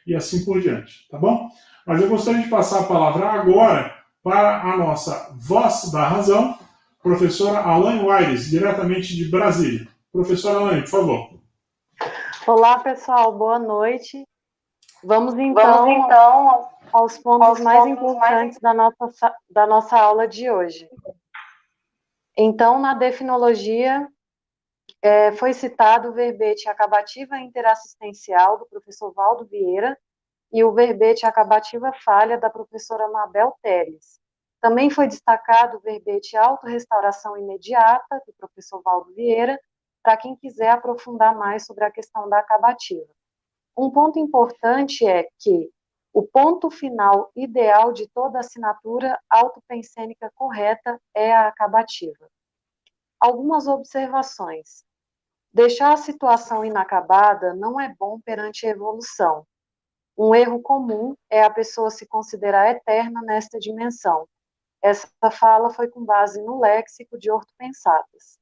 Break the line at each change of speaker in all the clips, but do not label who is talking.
e assim por diante, tá bom? Mas eu gostaria de passar a palavra agora para a nossa voz da razão, professora Alane Waires, diretamente de Brasília. Professora Alane, por favor.
Olá, pessoal, boa noite. Vamos
Vamos
então
então
aos pontos mais importantes da nossa aula de hoje. Então, na definologia, foi citado o verbete acabativa interassistencial do professor Valdo Vieira e o verbete acabativa falha da professora Mabel Teles. Também foi destacado o verbete autorrestauração imediata do professor Valdo Vieira, para quem quiser aprofundar mais sobre a questão da acabativa. Um ponto importante é que o ponto final ideal de toda assinatura autopensênica correta é a acabativa. Algumas observações. Deixar a situação inacabada não é bom perante a evolução. Um erro comum é a pessoa se considerar eterna nesta dimensão. Essa fala foi com base no léxico de Ortopensatas.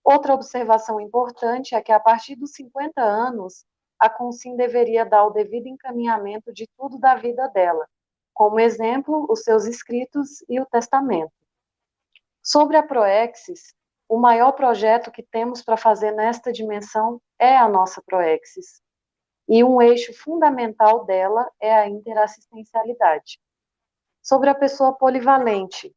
Outra observação importante é que, a partir dos 50 anos, a Consim deveria dar o devido encaminhamento de tudo da vida dela, como exemplo, os seus escritos e o testamento. Sobre a Proexis, o maior projeto que temos para fazer nesta dimensão é a nossa Proexis, e um eixo fundamental dela é a interassistencialidade. Sobre a pessoa polivalente,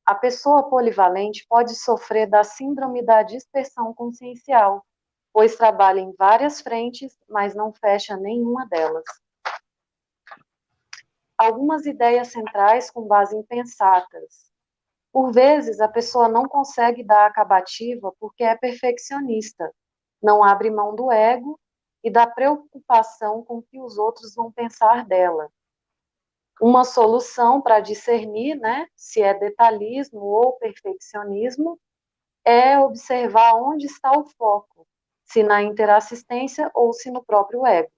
a pessoa polivalente pode sofrer da síndrome da dispersão consciencial, pois trabalha em várias frentes, mas não fecha nenhuma delas. Algumas ideias centrais com base em pensatas. Por vezes, a pessoa não consegue dar acabativa porque é perfeccionista, não abre mão do ego e da preocupação com o que os outros vão pensar dela. Uma solução para discernir, né, se é detalhismo ou perfeccionismo, é observar onde está o foco, se na interassistência ou se no próprio ego.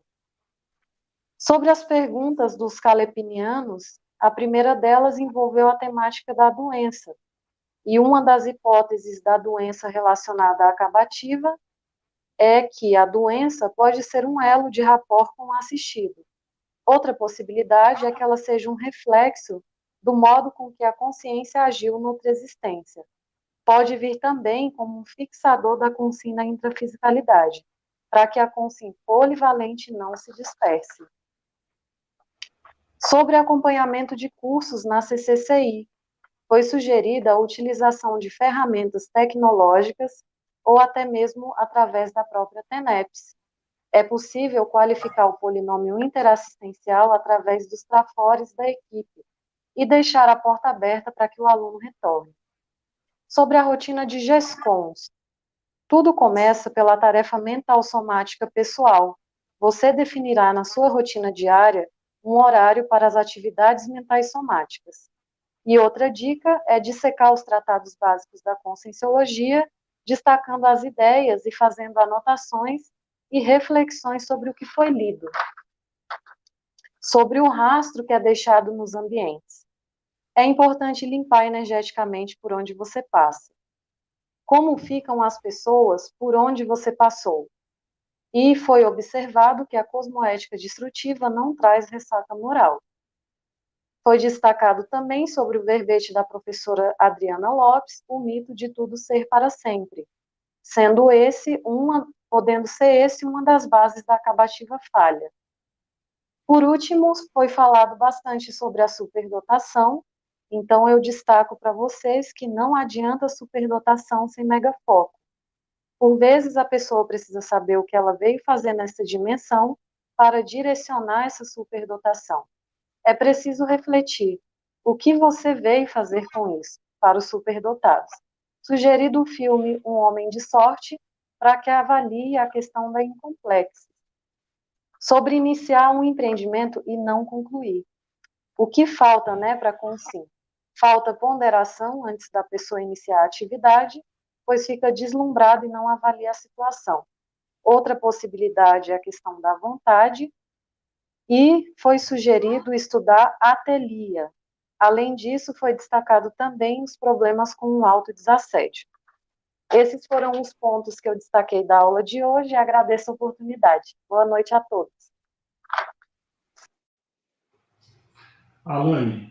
Sobre as perguntas dos calepinianos, a primeira delas envolveu a temática da doença, e uma das hipóteses da doença relacionada à acabativa é que a doença pode ser um elo de rapport com o assistido. Outra possibilidade é que ela seja um reflexo do modo com que a consciência agiu noutra existência. Pode vir também como um fixador da consim na intrafisicalidade, para que a consim polivalente não se disperse. Sobre acompanhamento de cursos na CCCI, foi sugerida a utilização de ferramentas tecnológicas ou até mesmo através da própria TENEPS. É possível qualificar o polinômio interassistencial através dos trafores da equipe e deixar a porta aberta para que o aluno retorne. Sobre a rotina de GESCONs, tudo começa pela tarefa mental somática pessoal. Você definirá na sua rotina diária um horário para as atividades mentais somáticas. E outra dica é dissecar os tratados básicos da conscienciologia, destacando as ideias e fazendo anotações e reflexões sobre o que foi lido. Sobre o rastro que é deixado nos ambientes. É importante limpar energeticamente por onde você passa. Como ficam as pessoas por onde você passou? E foi observado que a cosmoética destrutiva não traz ressaca moral. Foi destacado também sobre o verbete da professora Adriana Lopes, o mito de tudo ser para sempre, podendo ser esse uma das bases da acabativa falha. Por último, foi falado bastante sobre a superdotação, então eu destaco para vocês que não adianta superdotação sem megafoco. Por vezes a pessoa precisa saber o que ela veio fazer nessa dimensão para direcionar essa superdotação. É preciso refletir o que você veio fazer com isso, para os superdotados. Sugerido o filme Um Homem de Sorte, para que avalie a questão da incomplexo. Sobre iniciar um empreendimento e não concluir. O que falta, né, para consim? Falta ponderação antes da pessoa iniciar a atividade, pois fica deslumbrado e não avalia a situação. Outra possibilidade é a questão da vontade, e foi sugerido estudar a telia. Além disso, foi destacado também os problemas com o autodesassédio. Esses foram os pontos que eu destaquei da aula de hoje e agradeço a oportunidade. Boa noite a todos.
Alane,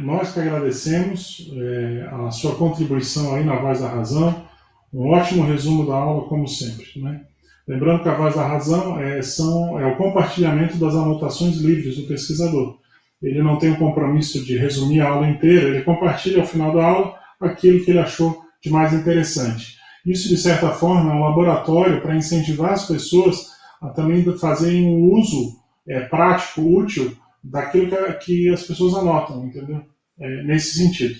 nós que agradecemos a sua contribuição aí na Voz da Razão, um ótimo resumo da aula, como sempre, né? Lembrando que a Voz da Razão é o compartilhamento das anotações livres do pesquisador. Ele não tem o compromisso de resumir a aula inteira, ele compartilha ao final da aula aquilo que ele achou de mais interessante. Isso, de certa forma, é um laboratório para incentivar as pessoas a também fazerem um uso prático, útil, daquilo que as pessoas anotam, entendeu? Nesse sentido.